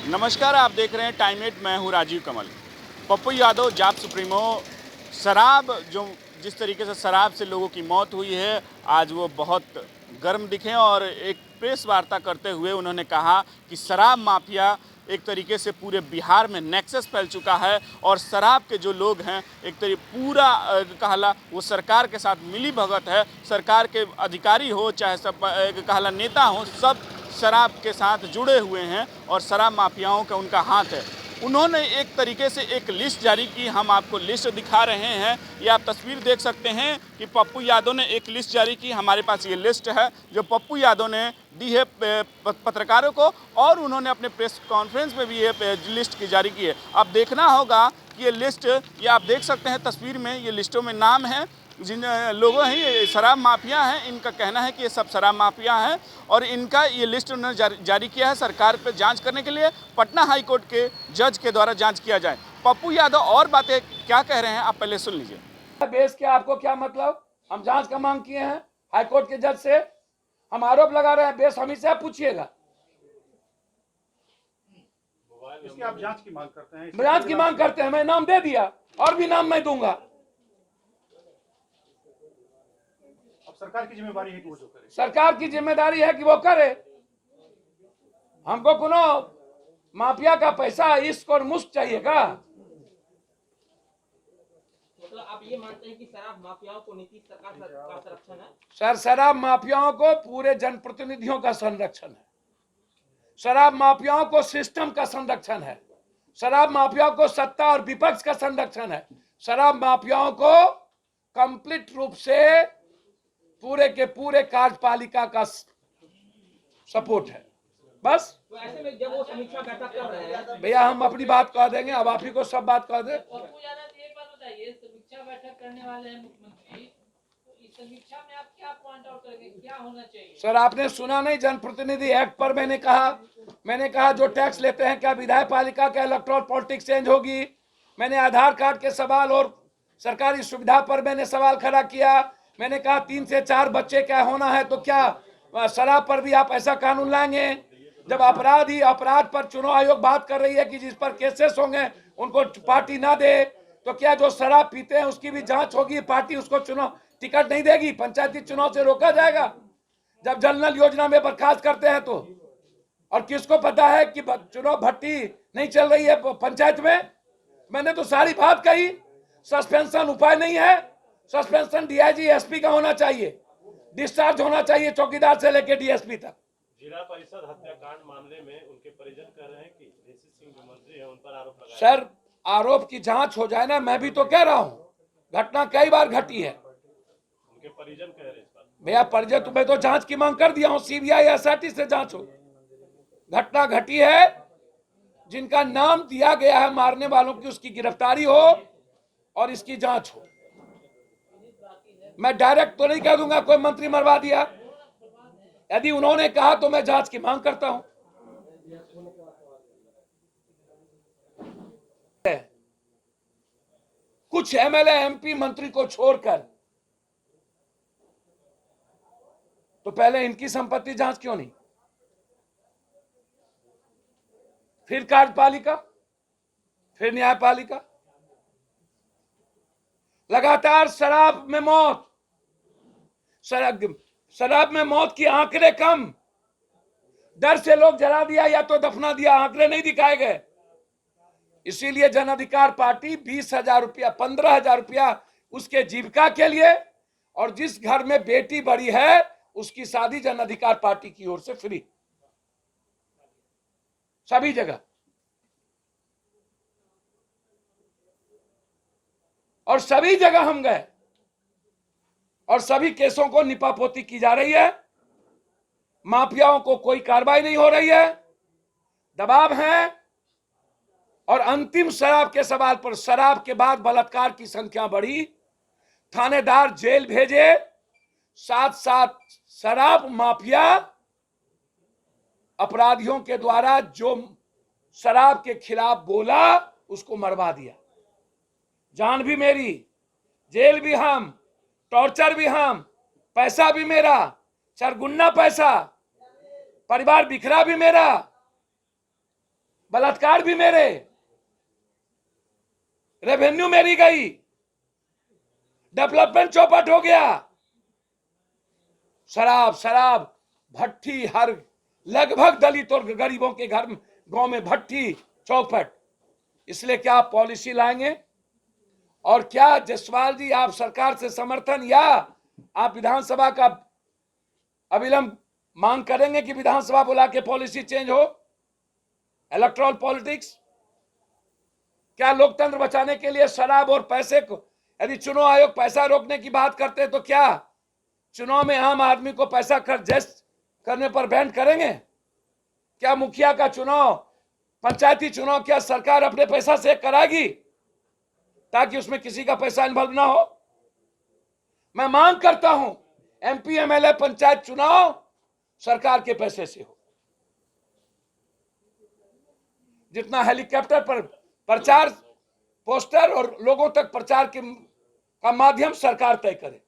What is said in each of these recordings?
नमस्कार, आप देख रहे हैं टाइम 8। मैं हूं राजीव कमल। पप्पू यादव जाप सुप्रीमो शराब जिस तरीके से शराब से लोगों की मौत हुई है, आज वो बहुत गर्म दिखे और एक प्रेस वार्ता करते हुए उन्होंने कहा कि शराब माफिया एक तरीके से पूरे बिहार में नेक्सस फैल चुका है और शराब के जो लोग हैं एक तरीके पूरा कहला वो सरकार के साथ मिली भगत है। सरकार के अधिकारी हो चाहे सब कहला नेता हो, सब शराब के साथ जुड़े हुए हैं और शराब माफियाओं का उनका हाथ है। उन्होंने एक तरीके से एक लिस्ट जारी की, हम आपको लिस्ट दिखा रहे हैं। ये आप तस्वीर देख सकते हैं कि पप्पू यादव ने एक लिस्ट जारी की। हमारे पास ये लिस्ट है जो पप्पू यादव ने दी है पत्रकारों को, और उन्होंने अपने प्रेस कॉन्फ्रेंस में भी ये लिस्ट की जारी की है। अब देखना होगा कि ये लिस्ट, ये आप देख सकते हैं तस्वीर में, ये लिस्टों में नाम है जिन लोगों हैं, ये शराब माफिया हैं। इनका कहना है कि ये सब शराब माफिया हैं और इनका ये लिस्ट उन्होंने जारी किया है सरकार पर जांच करने के लिए। पटना हाई कोर्ट के जज के द्वारा जांच किया जाए। पप्पू यादव और बातें क्या कह रहे हैं आप पहले सुन लीजिए। बेस क्या, आपको क्या मतलब? हम जांच का मांग किए हैं हाई कोर्ट के जज से, हम आरोप लगा रहे हैं। बेस हम से पूछिएगा। इसकी आप जांच की मांग करते हैं? जांच की मांग करते हैं। मैं नाम दे दिया और भी नाम मैं दूंगा। अब सरकार की जिम्मेदारी है कि वो जो करे। सरकार की जिम्मेदारी है कि वो करे। हमको कोनो माफिया का पैसा इश्क और मुश्क चाहिए का? मतलब आप ये मानते हैं कि शराब माफियाओं को नीतीश सरकार का संरक्षण है? सर, शराब माफियाओं को पूरे जनप्रतिनिधियों का संरक्षण है। शराब माफियाओं को सिस्टम का संरक्षण है। शराब माफियाओं को सत्ता और विपक्ष का संरक्षण है। शराब माफियाओं को कंप्लीट रूप से पूरे के पूरे कार्यपालिका का सपोर्ट है। बस तो ऐसे में जब वो समीक्षा बैठक कर रहे हैं, भैया हम अपनी बात कह देंगे, अब आप ही को सब बात कह दे। पप्पू यादव एक बात बताइए, समीक्षा बैठक करने वाले हैं मुख्यमंत्री, तो इस समीक्षा में आप क्या पॉइंट आउट करेंगे, क्या होना चाहिए? सर, आपने सुना नहीं जनप्रतिनिधि एक्ट पर मैंने कहा जो टैक्स लेते हैं, क्या विधायक पालिका का इलेक्टोरल पॉलिटिक्स चेंज होगी? मैंने आधार कार्ड के सवाल और सरकारी सुविधा पर मैंने सवाल खड़ा किया। मैंने कहा 3 से 4 बच्चे क्या होना है, तो क्या शराब पर भी आप ऐसा कानून लाएंगे? जब अपराध पर चुनाव आयोग बात कर रही है कि जिस पर केसेस होंगे उनको पार्टी ना दे, तो क्या जो शराब पीते हैं उसकी भी जांच होगी? पार्टी उसको चुनाव टिकट नहीं देगी? पंचायती चुनाव से रोका जाएगा जब जल नल योजना में बर्खास्त करते हैं तो? और किसको पता है कि चुनाव भट्टी नहीं चल रही है पंचायत में? मैंने तो सारी बात कही। सस्पेंशन उपाय नहीं है। सस्पेंशन डीआईजी एसपी का होना चाहिए, डिस्चार्ज होना चाहिए चौकीदार से लेकर डीएसपी तक। जिला परिषद हत्याकांड मामले में उनके परिजन कह रहे हैं कि ऋषि सिंह जो मंत्री हैं उन पर आरोप लगाया। सर, आरोप की जांच हो जाए ना, मैं भी तो कह रहा हूं घटना कई बार घटी है। उनके परिजन कह रहे हैं इस पर। भैया परिजन, तुम्हें तो जांच की मांग कर दिया हूं, सीबीआई एसआईटी से जांच हो। घटना घटी है, जिनका नाम दिया गया है मारने वालों की, उसकी गिरफ्तारी हो और इसकी जांच हो। मैं डायरेक्ट तो नहीं कह दूंगा कोई मंत्री मरवा दिया। यदि उन्होंने कहा तो मैं जांच की मांग करता हूं। कुछ एमएलए एमपी मंत्री को छोड़कर, तो पहले इनकी संपत्ति जांच क्यों नहीं? फिर कार्यपालिका, फिर न्यायपालिका। लगातार शराब में मौत, शराब में मौत की आंकड़े कम, डर से लोग जला दिया या तो दफना दिया, आंकड़े नहीं दिखाए गए। इसीलिए जन अधिकार पार्टी 20,000 रुपया 15,000 रुपया उसके जीविका के लिए, और जिस घर में बेटी बड़ी है उसकी शादी जन अधिकार पार्टी की ओर से फ्री, सभी जगह। और सभी जगह हम गए और सभी केसों को निपापोती की जा रही है। माफियाओं को कोई कार्रवाई नहीं हो रही है, दबाव है। और अंतिम शराब के सवाल पर, शराब के बाद बलात्कार की संख्या बढ़ी, थानेदार जेल भेजे, साथ साथ शराब माफिया अपराधियों के द्वारा जो शराब के खिलाफ बोला उसको मरवा दिया। जान भी मेरी, जेल भी हम, टॉर्चर भी हम, पैसा भी मेरा, सरगुना पैसा, परिवार बिखरा भी मेरा, बलात्कार भी मेरे, रेवेन्यू मेरी गई, डेवलपमेंट चौपट हो गया, शराब शराब भट्टी, हर लगभग दलित और गरीबों के घर गांव में भट्टी चौपट। इसलिए क्या आप पॉलिसी लाएंगे? और क्या जसवाल जी आप सरकार से समर्थन या आप विधानसभा का अविलंब मांग करेंगे कि विधानसभा बुला के पॉलिसी चेंज हो? इलेक्टोरल पॉलिटिक्स, क्या लोकतंत्र बचाने के लिए शराब और पैसे को, यदि चुनाव आयोग पैसा रोकने की बात करते तो क्या चुनाव में आम आदमी को पैसा खर्च करने पर बैन करेंगे? क्या मुखिया का चुनाव, पंचायती चुनाव क्या सरकार अपने पैसा से कराएगी ताकि उसमें किसी का पैसा इन्वॉल्व ना हो? मैं मांग करता हूं एमपी एमएलए पंचायत चुनाव सरकार के पैसे से हो। जितना हेलीकॉप्टर पर प्रचार, पोस्टर और लोगों तक प्रचार का माध्यम सरकार तय करे,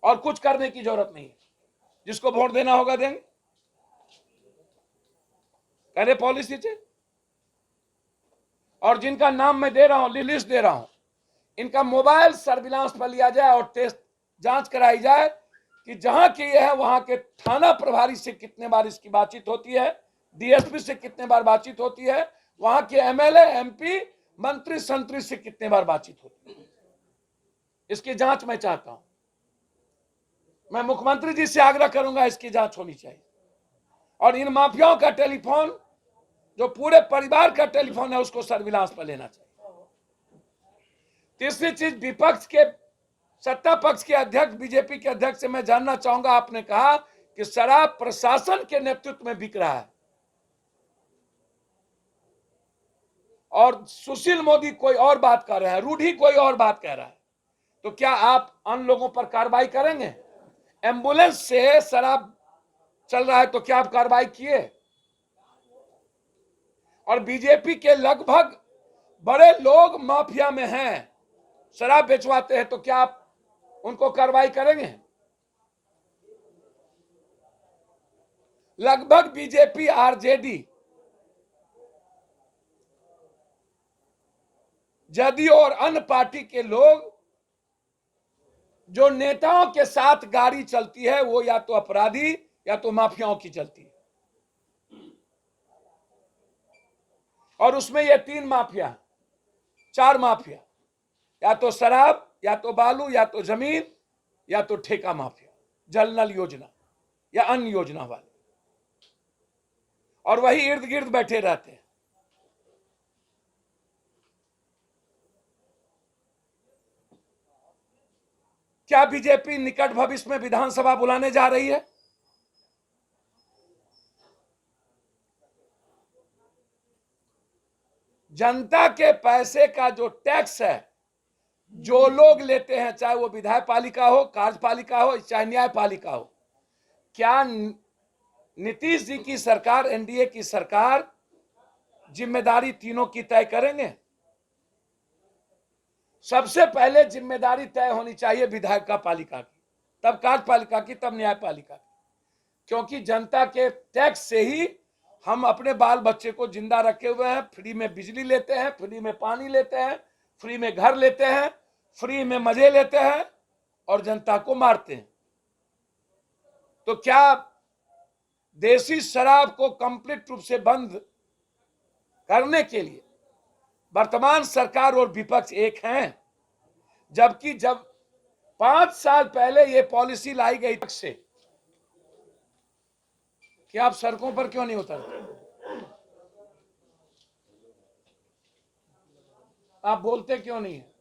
और कुछ करने की जरूरत नहीं है। जिसको वोट देना होगा देंगे, करे पॉलिसी चेंज। और जिनका नाम मैं दे रहा हूं, लिस्ट दे रहा हूं, इनका मोबाइल सर्विलांस पर लिया जाए और टेस्ट जांच कराई जाए कि जहां के ये है वहां के थाना प्रभारी से कितने बार इसकी बातचीत होती है, डीएसपी से कितने बार बातचीत होती है, वहां के एमएलए एमपी मंत्री संतरी से कितने बार बातचीत होती है। इसकी जांच मैं चाहता हूं। मैं मुख्यमंत्री जी से आग्रह करूंगा इसकी जांच होनी चाहिए। और इन माफियाओं का टेलीफोन, जो पूरे परिवार का टेलीफोन है, उसको सर्विलांस पर लेना चाहिए। तीसरी चीज, विपक्ष के, सत्ता पक्ष के अध्यक्ष, बीजेपी के अध्यक्ष से मैं जानना चाहूंगा, आपने कहा कि शराब प्रशासन के नेतृत्व में बिक रहा है और सुशील मोदी कोई और बात कर रहे हैं, रूढ़ी कोई और बात कह रहा है, तो क्या आप अन्य लोगों पर कार्रवाई करेंगे? एम्बुलेंस से शराब चल रहा है तो क्या आप कार्रवाई किए? और बीजेपी के लगभग बड़े लोग माफिया में हैं, शराब बेचवाते हैं, तो क्या आप उनको कार्रवाई करेंगे? लगभग बीजेपी, आरजेडी, जदयू और अन्य पार्टी के लोग जो नेताओं के साथ गाड़ी चलती है वो या तो अपराधी या तो माफियाओं की चलती है। और उसमें ये 3 माफिया, 4 माफिया, या तो शराब, या तो बालू, या तो जमीन, या तो ठेका माफिया, जल नल योजना या अन्य योजना वाले, और वही इर्द गिर्द बैठे रहते हैं। क्या बीजेपी निकट भविष्य में विधानसभा बुलाने जा रही है? जनता के पैसे का जो टैक्स है, जो लोग लेते हैं, चाहे वो विधायक पालिका हो, कार्यपालिका हो, चाहे न्यायपालिका हो, क्या नीतीश जी की सरकार, एनडीए की सरकार जिम्मेदारी तीनों की तय करेंगे? सबसे पहले जिम्मेदारी तय होनी चाहिए विधायक पालिका की, तब कार्यपालिका की, तब न्यायपालिका की, क्योंकि जनता के टैक्स से ही हम अपने बाल बच्चे को जिंदा रखे हुए हैं। फ्री में बिजली लेते हैं, फ्री में पानी लेते हैं, फ्री में घर लेते हैं, फ्री में मजे लेते हैं और जनता को मारते हैं। तो क्या देसी शराब को कंप्लीट रूप से बंद करने के लिए वर्तमान सरकार और विपक्ष एक हैं? जबकि जब 5 साल पहले ये पॉलिसी लाई गई से, कि आप सड़कों पर क्यों नहीं उतरते? आप बोलते क्यों नहीं है?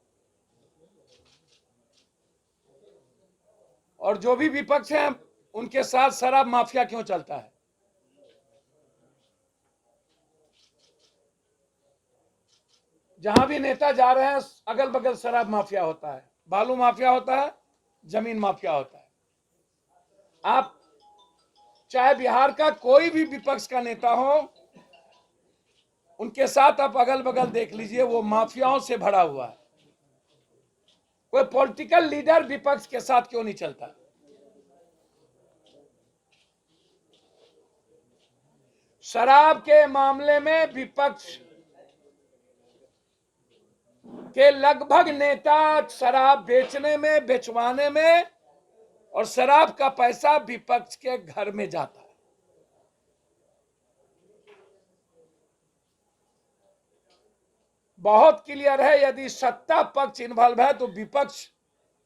और जो भी विपक्ष है उनके साथ शराब माफिया क्यों चलता है? जहां भी नेता जा रहे हैं अगल बगल शराब माफिया होता है, बालू माफिया होता है, जमीन माफिया होता है। आप चाहे बिहार का कोई भी विपक्ष का नेता हो, उनके साथ आप अगल बगल देख लीजिए, वो माफियाओं से भरा हुआ है। कोई पॉलिटिकल लीडर विपक्ष के साथ क्यों नहीं चलता? शराब के मामले में विपक्ष के लगभग नेता शराब बेचने में, बेचवाने में, और शराब का पैसा विपक्ष के घर में जाता है। बहुत क्लियर है, यदि सत्ता पक्ष इन्वॉल्व है तो विपक्ष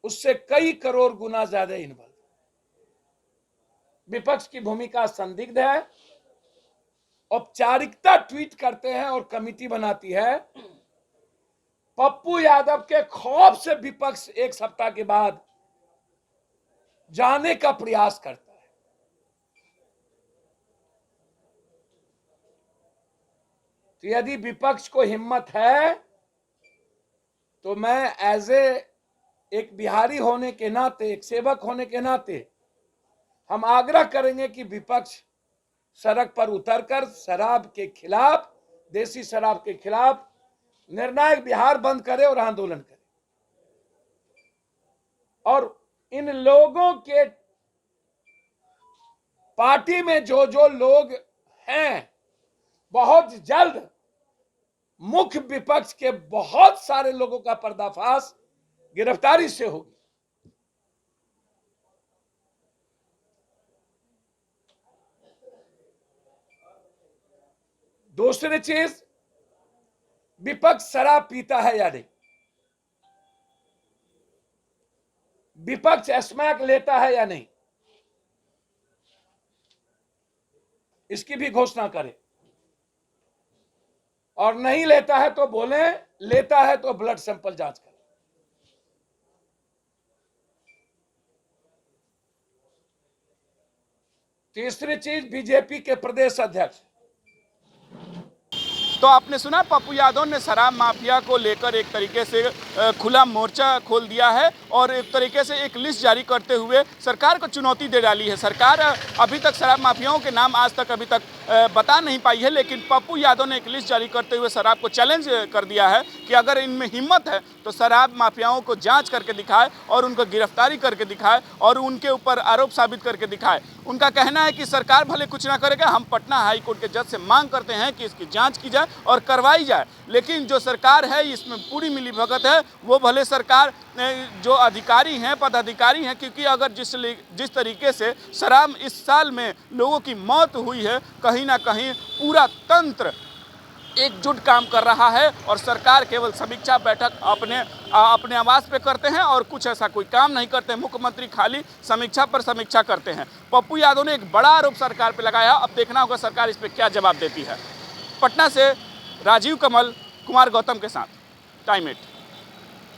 उससे कई करोड़ गुना ज्यादा इन्वॉल्व। विपक्ष की भूमिका संदिग्ध है। औपचारिकता ट्वीट करते हैं और कमेटी बनाती है। पप्पू यादव के खौफ से विपक्ष एक सप्ताह के बाद जाने का प्रयास करता है। तो यदि विपक्ष को हिम्मत है तो मैं एक बिहारी होने के नाते, एक सेवक होने के नाते, हम आग्रह करेंगे कि विपक्ष सड़क पर उतरकर शराब के खिलाफ, देसी शराब के खिलाफ निर्णायक बिहार बंद करे और आंदोलन करे। और इन लोगों के पार्टी में जो जो लोग हैं, बहुत जल्द मुख्य विपक्ष के बहुत सारे लोगों का पर्दाफाश गिरफ्तारी से होगी। दूसरी चीज, विपक्ष शराब पीता है या नहीं, विपक्ष स्मैक लेता है या नहीं, इसकी भी घोषणा करें। और नहीं लेता है तो बोले, लेता है तो ब्लड सैंपल जांच करें। तीसरी चीज, बीजेपी के प्रदेश अध्यक्ष, तो आपने सुना पप्पू यादव ने शराब माफिया को लेकर एक तरीके से खुला मोर्चा खोल दिया है और एक तरीके से एक लिस्ट जारी करते हुए सरकार को चुनौती दे डाली है। सरकार अभी तक शराब माफियाओं के नाम आज तक अभी तक बता नहीं पाई है, लेकिन पप्पू यादव ने एक लिस्ट जारी करते हुए शराब को चैलेंज कर दिया है कि अगर इनमें हिम्मत है तो शराब माफियाओं को जांच करके दिखाए और उनको गिरफ्तारी करके दिखाए और उनके ऊपर आरोप साबित करके दिखाए। उनका कहना है कि सरकार भले कुछ ना करेगा, हम पटना हाई कोर्ट के जज से मांग करते हैं कि इसकी जांच की जाए और करवाई जाए, लेकिन जो सरकार है इसमें पूरी मिलीभगत है। वो भले सरकार जो अधिकारी हैं, पदाधिकारी हैं, क्योंकि अगर जिस तरीके से शराब इस साल में लोगों की मौत हुई है, कहीं ना कहीं पूरा तंत्र एकजुट काम कर रहा है और सरकार केवल समीक्षा बैठक अपने आवास पे करते हैं और कुछ ऐसा कोई काम नहीं करते हैं। मुख्यमंत्री खाली समीक्षा पर समीक्षा करते हैं। पप्पू यादव ने एक बड़ा आरोप सरकार पे लगाया। अब देखना होगा सरकार इस पे क्या जवाब देती है। पटना से राजीव कमल, कुमार गौतम के साथ, टाइम 8।